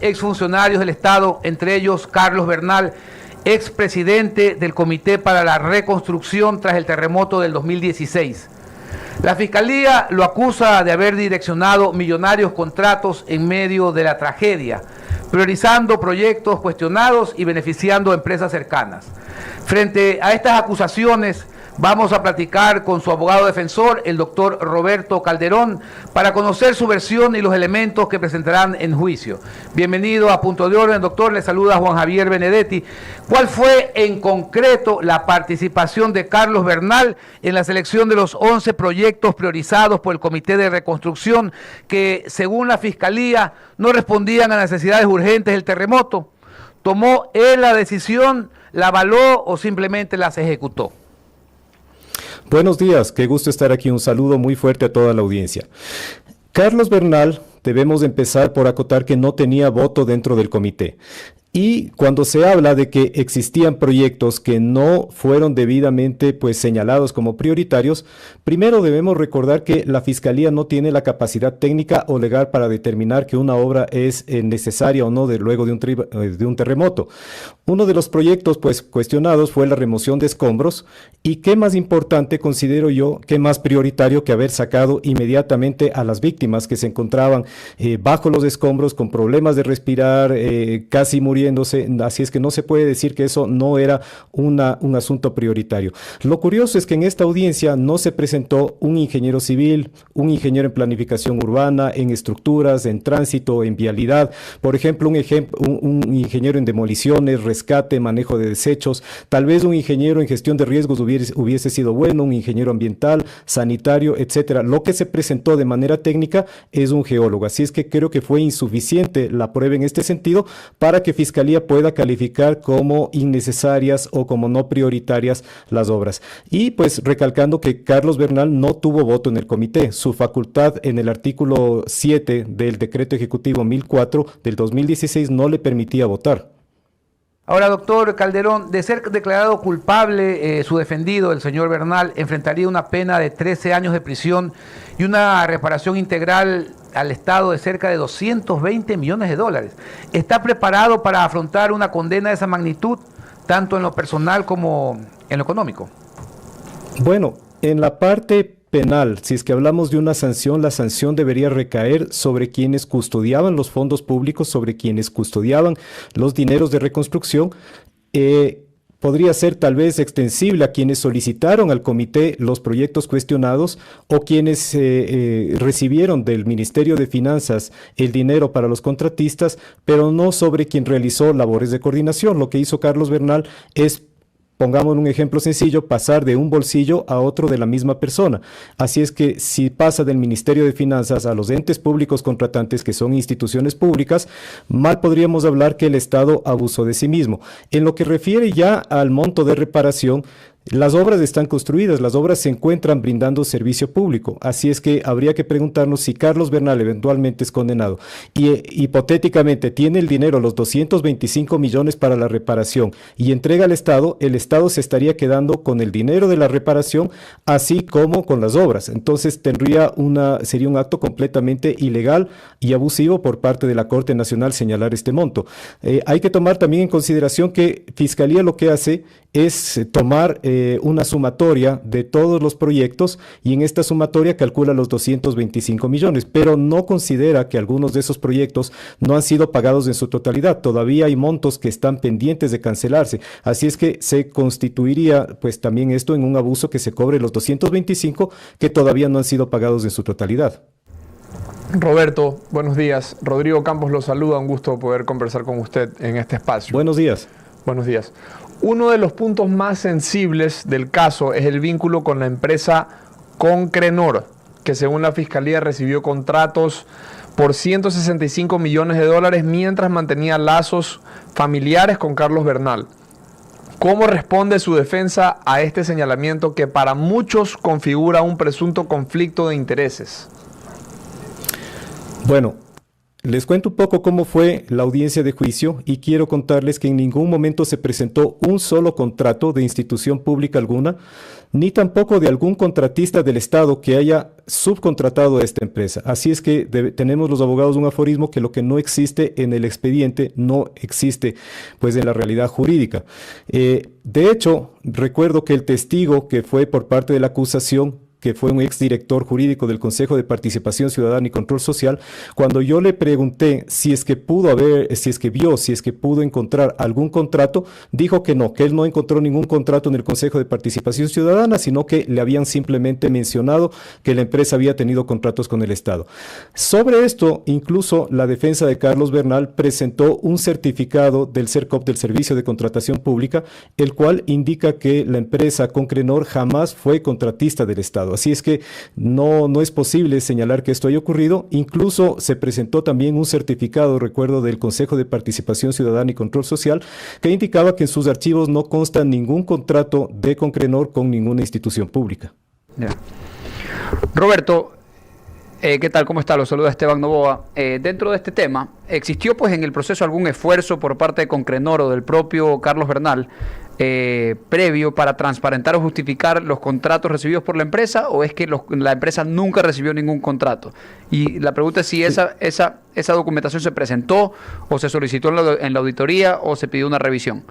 exfuncionarios del Estado, entre ellos Carlos Bernal, expresidente del Comité para la Reconstrucción tras el terremoto del 2016. La Fiscalía lo acusa de haber direccionado millonarios contratos en medio de la tragedia, priorizando proyectos cuestionados y beneficiando a empresas cercanas. Frente a estas acusaciones, vamos a platicar con su abogado defensor, el doctor Roberto Calderón, para conocer su versión y los elementos que presentarán en juicio. Bienvenido a Punto de Orden, doctor. Le saluda Juan Javier Benedetti. ¿Cuál fue en concreto la participación de Carlos Bernal en la selección de los 11 proyectos priorizados por el Comité de Reconstrucción que, según la Fiscalía, no respondían a necesidades urgentes del terremoto? ¿Tomó él la decisión, la avaló o simplemente las ejecutó? Buenos días, qué gusto estar aquí. Un saludo muy fuerte a toda la audiencia. Carlos Bernal, debemos empezar por acotar que no tenía voto dentro del comité. Y cuando se habla de que existían proyectos que no fueron debidamente señalados como prioritarios, primero debemos recordar que la Fiscalía no tiene la capacidad técnica o legal para determinar que una obra es necesaria o no luego de un terremoto. Uno de los proyectos cuestionados fue la remoción de escombros, y qué más importante considero yo, qué más prioritario que haber sacado inmediatamente a las víctimas que se encontraban bajo los escombros con problemas de respirar, casi muriendo. Así es que no se puede decir que eso no era un asunto prioritario. Lo curioso es que en esta audiencia no se presentó un ingeniero civil, un ingeniero en planificación urbana, en estructuras, en tránsito, en vialidad, por ejemplo, un ingeniero en demoliciones, rescate, manejo de desechos, tal vez un ingeniero en gestión de riesgos hubiese sido bueno, un ingeniero ambiental, sanitario, etcétera. Lo que se presentó de manera técnica es un geólogo, así es que creo que fue insuficiente la prueba en este sentido para que Fiscalía pueda calificar como innecesarias o como no prioritarias las obras. Y recalcando que Carlos Bernal no tuvo voto en el comité. Su facultad en el artículo 7 del decreto ejecutivo 1004 del 2016 no le permitía votar. Ahora, doctor Calderón, de ser declarado culpable, su defendido, el señor Bernal, enfrentaría una pena de 13 años de prisión y una reparación integral al Estado de cerca de 220 millones de dólares. ¿Está preparado para afrontar una condena de esa magnitud, tanto en lo personal como en lo económico? Bueno, en la parte penal, si es que hablamos de una sanción, la sanción debería recaer sobre quienes custodiaban los fondos públicos, sobre quienes custodiaban los dineros de reconstrucción. Podría ser tal vez extensible a quienes solicitaron al comité los proyectos cuestionados o quienes recibieron del Ministerio de Finanzas el dinero para los contratistas, pero no sobre quien realizó labores de coordinación. Lo que hizo Carlos Bernal es, pongamos un ejemplo sencillo, pasar de un bolsillo a otro de la misma persona. Así es que si pasa del Ministerio de Finanzas a los entes públicos contratantes, que son instituciones públicas, mal podríamos hablar que el Estado abusó de sí mismo. En lo que refiere ya al monto de reparación, las obras están construidas, las obras se encuentran brindando servicio público, así es que habría que preguntarnos si Carlos Bernal eventualmente es condenado y hipotéticamente tiene el dinero, los 225 millones para la reparación, y entrega al Estado, el Estado se estaría quedando con el dinero de la reparación, así como con las obras. Entonces sería un acto completamente ilegal y abusivo por parte de la Corte Nacional señalar este monto. Hay que tomar también en consideración que Fiscalía lo que hace es tomar una sumatoria de todos los proyectos y en esta sumatoria calcula los 225 millones, pero no considera que algunos de esos proyectos no han sido pagados en su totalidad. Todavía hay montos que están pendientes de cancelarse, así es que se constituiría también esto en un abuso que se cobre los 225 que todavía no han sido pagados en su totalidad. Roberto, buenos días. Rodrigo Campos lo saluda, un gusto poder conversar con usted en este espacio. Buenos días. Buenos días. Uno de los puntos más sensibles del caso es el vínculo con la empresa Concrenor, que según la Fiscalía recibió contratos por 165 millones de dólares mientras mantenía lazos familiares con Carlos Bernal. ¿Cómo responde su defensa a este señalamiento que para muchos configura un presunto conflicto de intereses? Bueno, Les cuento un poco cómo fue la audiencia de juicio y quiero contarles que en ningún momento se presentó un solo contrato de institución pública alguna, ni tampoco de algún contratista del Estado que haya subcontratado a esta empresa. Así es que tenemos los abogados un aforismo que lo que no existe en el expediente no existe pues en la realidad jurídica. De hecho, recuerdo que el testigo que fue por parte de la acusación, que fue un exdirector jurídico del Consejo de Participación Ciudadana y Control Social, cuando yo le pregunté si es que pudo encontrar algún contrato, dijo que no, que él no encontró ningún contrato en el Consejo de Participación Ciudadana, sino que le habían simplemente mencionado que la empresa había tenido contratos con el Estado. Sobre esto, incluso la defensa de Carlos Bernal presentó un certificado del CERCOP, del Servicio de Contratación Pública, el cual indica que la empresa Concrenor jamás fue contratista del Estado. Así es que no es posible señalar que esto haya ocurrido. Incluso se presentó también un certificado, recuerdo, del Consejo de Participación Ciudadana y Control Social, que indicaba que en sus archivos no consta ningún contrato de Concrenor con ninguna institución pública. Yeah. Roberto, ¿qué tal? ¿Cómo está? Los saluda Esteban Novoa. Dentro de este tema, ¿existió pues en el proceso algún esfuerzo por parte de Concrenor o del propio Carlos Bernal previo para transparentar o justificar los contratos recibidos por la empresa, o es que la empresa nunca recibió ningún contrato? Y la pregunta es si esa documentación se presentó o se solicitó en la auditoría o se pidió una revisión.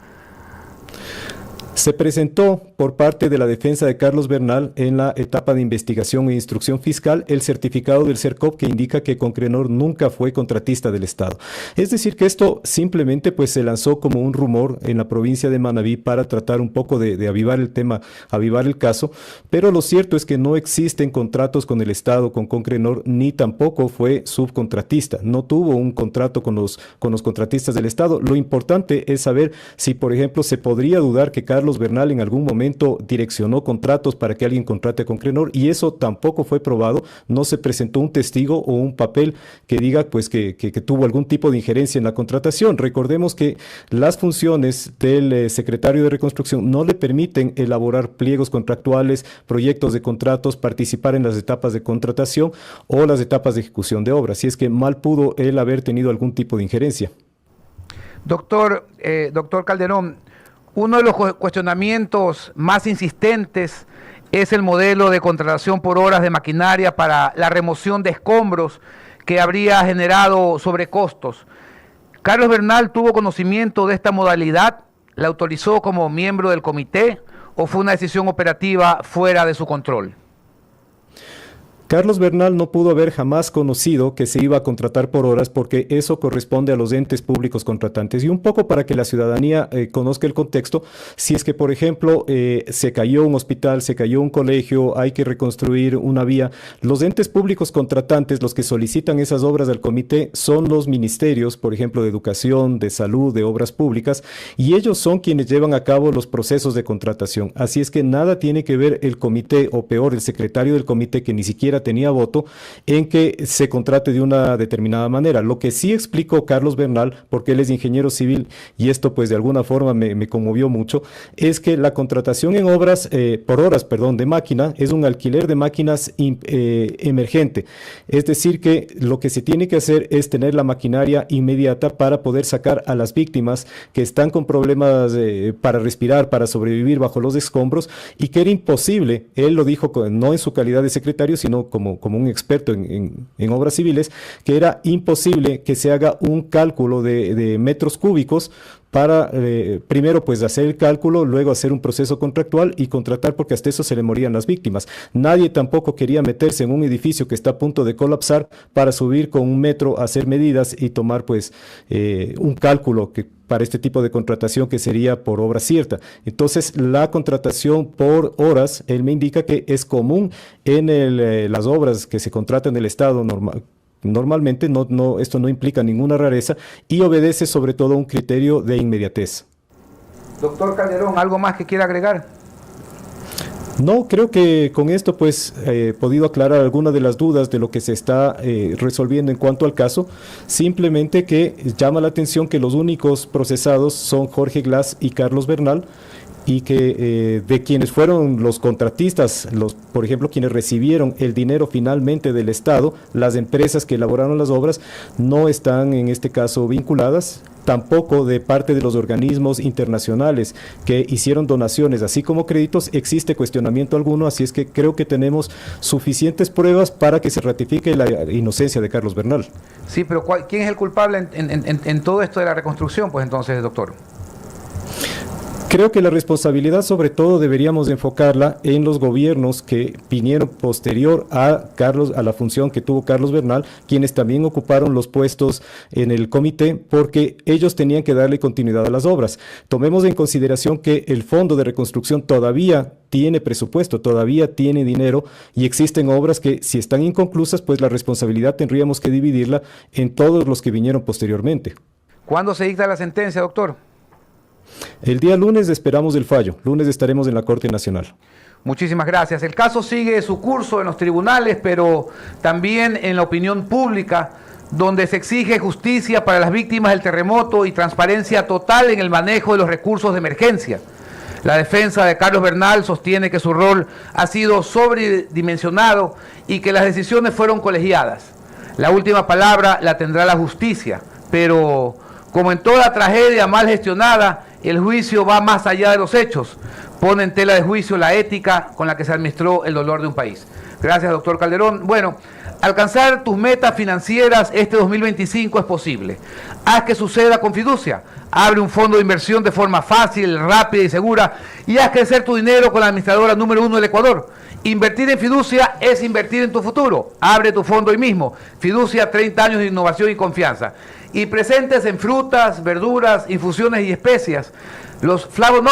Se presentó por parte de la defensa de Carlos Bernal en la etapa de investigación e instrucción fiscal el certificado del CERCOP que indica que Concrenor nunca fue contratista del Estado. Es decir, que esto simplemente pues se lanzó como un rumor en la provincia de Manabí para tratar un poco de avivar el tema, avivar el caso, pero lo cierto es que no existen contratos con el Estado, con Concrenor, ni tampoco fue subcontratista. No tuvo un contrato con los contratistas del Estado. Lo importante es saber si, por ejemplo, se podría dudar que Carlos Bernal en algún momento direccionó contratos para que alguien contrate con Concrenor, y eso tampoco fue probado. No se presentó un testigo o un papel que diga pues que tuvo algún tipo de injerencia en la contratación. Recordemos que las funciones del secretario de Reconstrucción no le permiten elaborar pliegos contractuales, proyectos de contratos, participar en las etapas de contratación o las etapas de ejecución de obras. Así es que mal pudo él haber tenido algún tipo de injerencia. Doctor Calderón, uno de los cuestionamientos más insistentes es el modelo de contratación por horas de maquinaria para la remoción de escombros que habría generado sobrecostos. ¿Carlos Bernal tuvo conocimiento de esta modalidad? ¿La autorizó como miembro del comité o fue una decisión operativa fuera de su control? Carlos Bernal no pudo haber jamás conocido que se iba a contratar por horas porque eso corresponde a los entes públicos contratantes. Y un poco para que la ciudadanía conozca el contexto, si es que, por ejemplo, se cayó un hospital, se cayó un colegio, hay que reconstruir una vía, los entes públicos contratantes, los que solicitan esas obras al comité, son los ministerios, por ejemplo, de Educación, de Salud, de Obras Públicas, y ellos son quienes llevan a cabo los procesos de contratación. Así es que nada tiene que ver el comité, o peor, el secretario del comité, que ni siquiera tenía voto en que se contrate de una determinada manera. Lo que sí explicó Carlos Bernal, porque él es ingeniero civil y esto pues de alguna forma me conmovió mucho, es que la contratación en obras, por horas, de máquina, es un alquiler de máquinas emergente. Es decir, que lo que se tiene que hacer es tener la maquinaria inmediata para poder sacar a las víctimas que están con problemas para respirar, para sobrevivir bajo los escombros, y que era imposible, él lo dijo no en su calidad de secretario, sino como un experto en obras civiles, que era imposible que se haga un cálculo de metros cúbicos para primero pues hacer el cálculo, luego hacer un proceso contractual y contratar, porque hasta eso se le morían las víctimas. Nadie tampoco quería meterse en un edificio que está a punto de colapsar para subir con un metro, hacer medidas y tomar pues un cálculo que para este tipo de contratación que sería por obra cierta. Entonces la contratación por horas, él me indica que es común en las obras que se contratan en el Estado normalmente, esto no implica ninguna rareza y obedece sobre todo a un criterio de inmediatez. Doctor Calderón, ¿algo más que quiera agregar? No, creo que con esto pues he podido aclarar algunas de las dudas de lo que se está resolviendo en cuanto al caso. Simplemente que llama la atención que los únicos procesados son Jorge Glass y Carlos Bernal, y que de quienes fueron los contratistas, por ejemplo, quienes recibieron el dinero finalmente del Estado, las empresas que elaboraron las obras, no están en este caso vinculadas, tampoco de parte de los organismos internacionales que hicieron donaciones, así como créditos, existe cuestionamiento alguno, así es que creo que tenemos suficientes pruebas para que se ratifique la inocencia de Carlos Bernal. Sí, pero ¿quién es el culpable en todo esto de la reconstrucción? Pues entonces, doctor. Creo que la responsabilidad sobre todo deberíamos enfocarla en los gobiernos que vinieron posterior a la función que tuvo Carlos Bernal, quienes también ocuparon los puestos en el comité, porque ellos tenían que darle continuidad a las obras. Tomemos en consideración que el Fondo de Reconstrucción todavía tiene presupuesto, todavía tiene dinero y existen obras que si están inconclusas, pues la responsabilidad tendríamos que dividirla en todos los que vinieron posteriormente. ¿Cuándo se dicta la sentencia, doctor? El día lunes esperamos el fallo. Lunes estaremos en la Corte Nacional. Muchísimas gracias. El caso sigue su curso en los tribunales, pero también en la opinión pública, donde se exige justicia para las víctimas del terremoto y transparencia total en el manejo de los recursos de emergencia. La defensa de Carlos Bernal sostiene que su rol ha sido sobredimensionado y que las decisiones fueron colegiadas. La última palabra la tendrá la justicia, pero como en toda tragedia mal gestionada, el juicio va más allá de los hechos. Pone en tela de juicio la ética con la que se administró el dolor de un país. Gracias, doctor Calderón. Bueno, alcanzar tus metas financieras este 2025 es posible. Haz que suceda con fiducia. Abre un fondo de inversión de forma fácil, rápida y segura y haz crecer tu dinero con la administradora número 1 del Ecuador. Invertir en fiducia es invertir en tu futuro. Abre tu fondo hoy mismo. Fiducia, 30 años de innovación y confianza. Y presentes en frutas, verduras, infusiones y especias. Los flavonoides